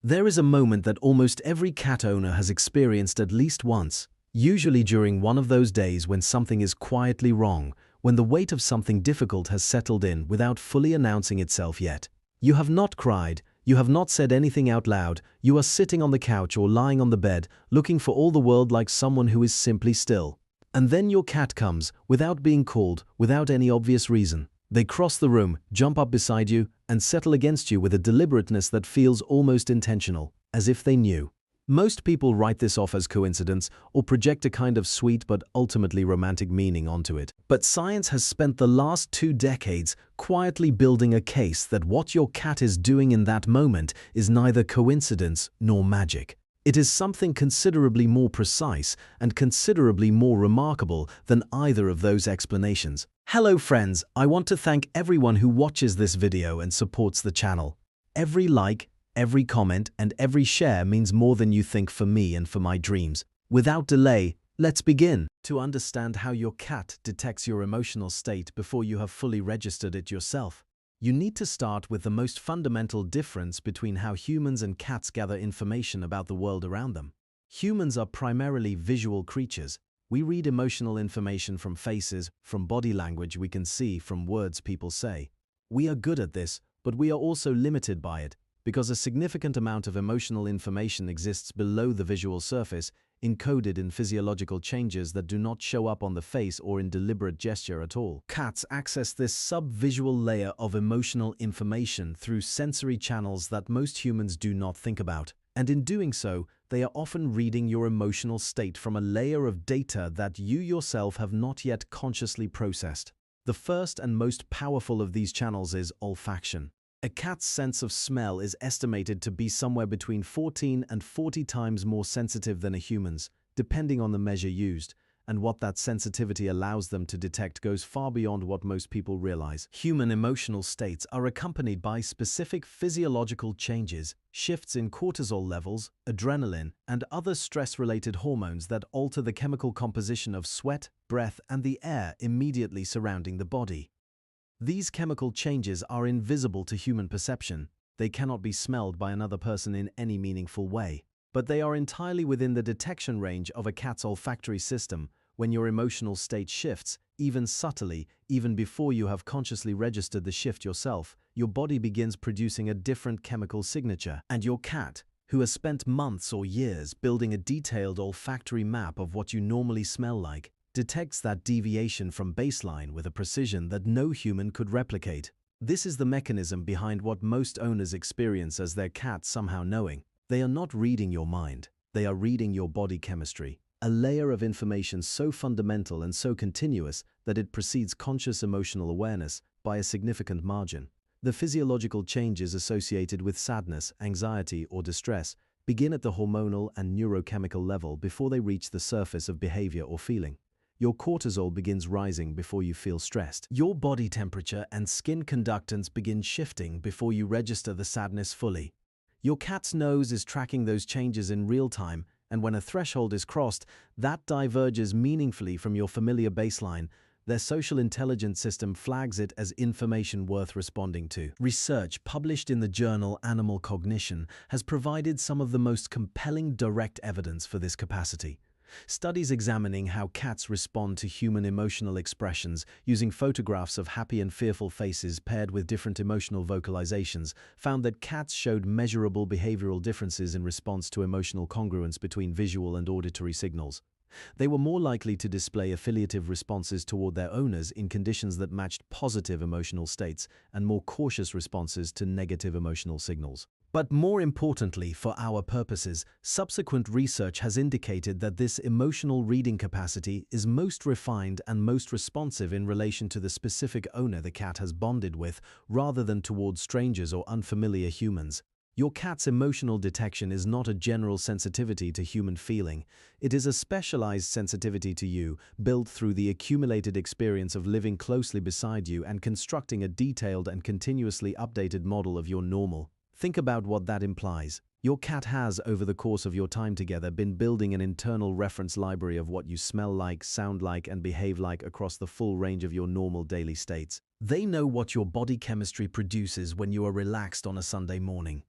There is a moment that almost every cat owner has experienced at least once, usually during one of those days when something is quietly wrong, when the weight of something difficult has settled in without fully announcing itself yet. You have not cried, you have not said anything out loud, you are sitting on the couch or lying on the bed, looking for all the world like someone who is simply still. And then your cat comes, without being called, without any obvious reason. They cross the room, jump up beside you, and settle against you with a deliberateness that feels almost intentional, as if they knew. Most people write this off as coincidence or project a kind of sweet but ultimately romantic meaning onto it. But science has spent the last 2 decades quietly building a case that what your cat is doing in that moment is neither coincidence nor magic. It is something considerably more precise and considerably more remarkable than either of those explanations. Hello friends, I want to thank everyone who watches this video and supports the channel. Every like, every comment and every share means more than you think for me and for my dreams. Without delay, let's begin. To understand how your cat detects your emotional state before you have fully registered it yourself, you need to start with the most fundamental difference between how humans and cats gather information about the world around them. Humans are primarily visual creatures. We read emotional information from faces, from body language we can see, from words people say. We are good at this, but we are also limited by it, because a significant amount of emotional information exists below the visual surface, encoded in physiological changes that do not show up on the face or in deliberate gesture at all. Cats access this sub-visual layer of emotional information through sensory channels that most humans do not think about. And in doing so, they are often reading your emotional state from a layer of data that you yourself have not yet consciously processed. The first and most powerful of these channels is olfaction. A cat's sense of smell is estimated to be somewhere between 14 and 40 times more sensitive than a human's, depending on the measure used, and what that sensitivity allows them to detect goes far beyond what most people realize. Human emotional states are accompanied by specific physiological changes, shifts in cortisol levels, adrenaline, and other stress-related hormones that alter the chemical composition of sweat, breath, and the air immediately surrounding the body. These chemical changes are invisible to human perception. They cannot be smelled by another person in any meaningful way. But they are entirely within the detection range of a cat's olfactory system. When your emotional state shifts, even subtly, even before you have consciously registered the shift yourself, your body begins producing a different chemical signature. And your cat, who has spent months or years building a detailed olfactory map of what you normally smell like, detects that deviation from baseline with a precision that no human could replicate. This is the mechanism behind what most owners experience as their cat somehow knowing. They are not reading your mind, they are reading your body chemistry, a layer of information so fundamental and so continuous that it precedes conscious emotional awareness by a significant margin. The physiological changes associated with sadness, anxiety, or distress begin at the hormonal and neurochemical level before they reach the surface of behavior or feeling. Your cortisol begins rising before you feel stressed. Your body temperature and skin conductance begin shifting before you register the sadness fully. Your cat's nose is tracking those changes in real time, and when a threshold is crossed, that diverges meaningfully from your familiar baseline. Their social intelligence system flags it as information worth responding to. Research published in the journal Animal Cognition has provided some of the most compelling direct evidence for this capacity. Studies examining how cats respond to human emotional expressions using photographs of happy and fearful faces paired with different emotional vocalizations found that cats showed measurable behavioral differences in response to emotional congruence between visual and auditory signals. They were more likely to display affiliative responses toward their owners in conditions that matched positive emotional states and more cautious responses to negative emotional signals. But more importantly for our purposes, subsequent research has indicated that this emotional reading capacity is most refined and most responsive in relation to the specific owner the cat has bonded with, rather than toward strangers or unfamiliar humans. Your cat's emotional detection is not a general sensitivity to human feeling. It is a specialized sensitivity to you, built through the accumulated experience of living closely beside you and constructing a detailed and continuously updated model of your normal. Think about what that implies. Your cat has, over the course of your time together, been building an internal reference library of what you smell like, sound like, and behave like across the full range of your normal daily states. They know what your body chemistry produces when you are relaxed on a Sunday morning.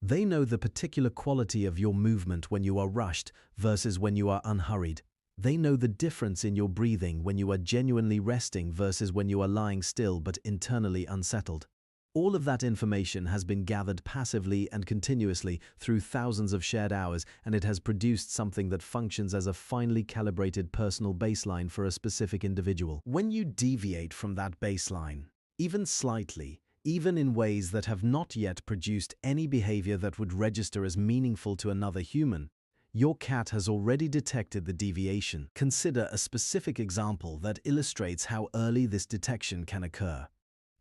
They know the particular quality of your movement when you are rushed versus when you are unhurried. They know the difference in your breathing when you are genuinely resting versus when you are lying still but internally unsettled. All of that information has been gathered passively and continuously through thousands of shared hours, and it has produced something that functions as a finely calibrated personal baseline for a specific individual. When you deviate from that baseline, even slightly, even in ways that have not yet produced any behavior that would register as meaningful to another human, your cat has already detected the deviation. Consider a specific example that illustrates how early this detection can occur.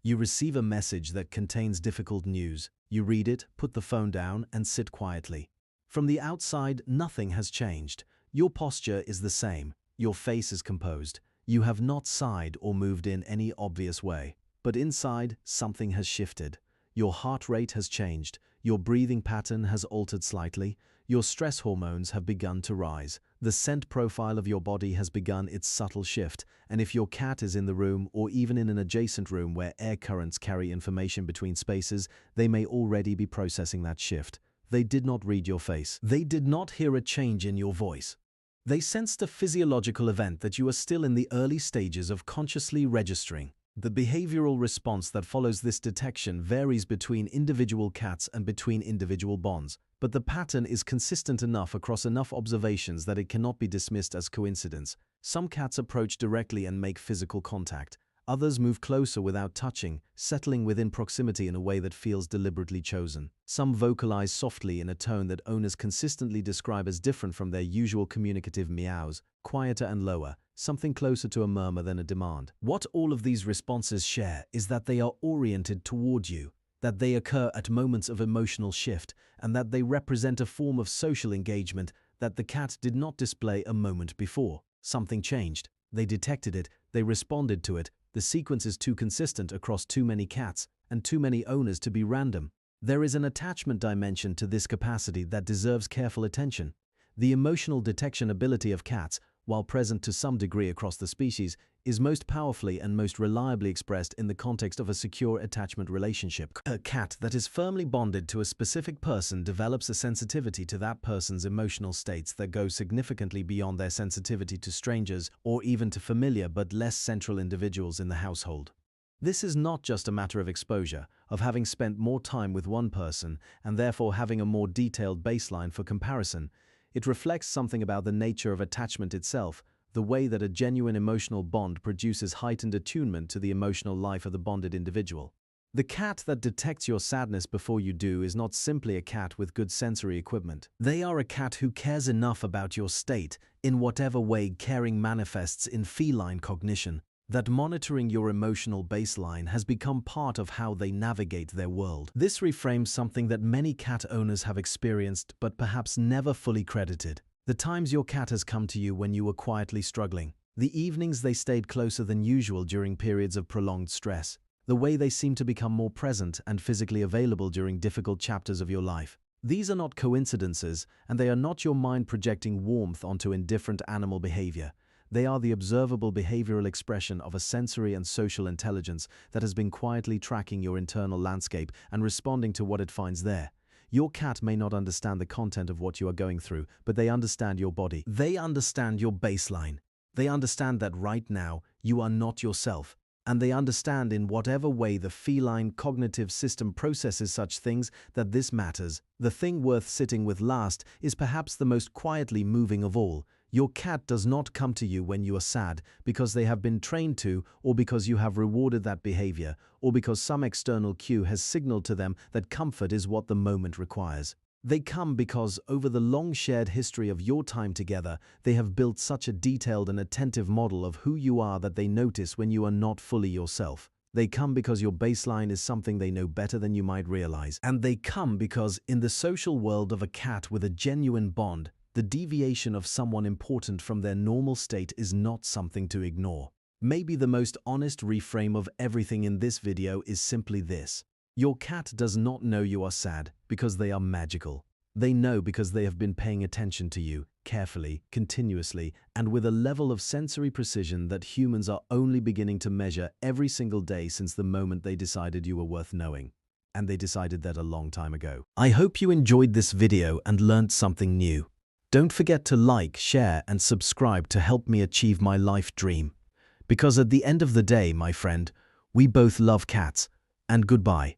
You receive a message that contains difficult news. You read it, put the phone down, and sit quietly. From the outside, nothing has changed. Your posture is the same. Your face is composed. You have not sighed or moved in any obvious way. But inside, something has shifted. Your heart rate has changed. Your breathing pattern has altered slightly. Your stress hormones have begun to rise. The scent profile of your body has begun its subtle shift, and if your cat is in the room or even in an adjacent room where air currents carry information between spaces, they may already be processing that shift. They did not read your face. They did not hear a change in your voice. They sensed a physiological event that you are still in the early stages of consciously registering. The behavioral response that follows this detection varies between individual cats and between individual bonds, but the pattern is consistent enough across enough observations that it cannot be dismissed as coincidence. Some cats approach directly and make physical contact. Others move closer without touching, settling within proximity in a way that feels deliberately chosen. Some vocalize softly in a tone that owners consistently describe as different from their usual communicative meows, quieter and lower, something closer to a murmur than a demand. What all of these responses share is that they are oriented toward you, that they occur at moments of emotional shift, and that they represent a form of social engagement that the cat did not display a moment before. Something changed. They detected it, they responded to it. The sequence is too consistent across too many cats and too many owners to be random. There is an attachment dimension to this capacity that deserves careful attention. The emotional detection ability of cats, while present to some degree across the species, is most powerfully and most reliably expressed in the context of a secure attachment relationship. A cat that is firmly bonded to a specific person develops a sensitivity to that person's emotional states that goes significantly beyond their sensitivity to strangers or even to familiar but less central individuals in the household. This is not just a matter of exposure, of having spent more time with one person and therefore having a more detailed baseline for comparison. It reflects something about the nature of attachment itself, the way that a genuine emotional bond produces heightened attunement to the emotional life of the bonded individual. The cat that detects your sadness before you do is not simply a cat with good sensory equipment. They are a cat who cares enough about your state, in whatever way caring manifests in feline cognition, that monitoring your emotional baseline has become part of how they navigate their world. This reframes something that many cat owners have experienced but perhaps never fully credited. The times your cat has come to you when you were quietly struggling. The evenings they stayed closer than usual during periods of prolonged stress. The way they seem to become more present and physically available during difficult chapters of your life. These are not coincidences, and they are not your mind projecting warmth onto indifferent animal behavior. They are the observable behavioral expression of a sensory and social intelligence that has been quietly tracking your internal landscape and responding to what it finds there. Your cat may not understand the content of what you are going through, but they understand your body. They understand your baseline. They understand that right now, you are not yourself. And they understand in whatever way the feline cognitive system processes such things that this matters. The thing worth sitting with last is perhaps the most quietly moving of all. Your cat does not come to you when you are sad because they have been trained to, or because you have rewarded that behavior, or because some external cue has signaled to them that comfort is what the moment requires. They come because, over the long shared history of your time together, they have built such a detailed and attentive model of who you are that they notice when you are not fully yourself. They come because your baseline is something they know better than you might realize. And they come because, in the social world of a cat with a genuine bond, the deviation of someone important from their normal state is not something to ignore. Maybe the most honest reframe of everything in this video is simply this. Your cat does not know you are sad because they are magical. They know because they have been paying attention to you, carefully, continuously, and with a level of sensory precision that humans are only beginning to measure every single day since the moment they decided you were worth knowing. and they decided that a long time ago. I hope you enjoyed this video and learned something new. Don't forget to like, share, and subscribe to help me achieve my life dream. Because at the end of the day, my friend, we both love cats. And goodbye.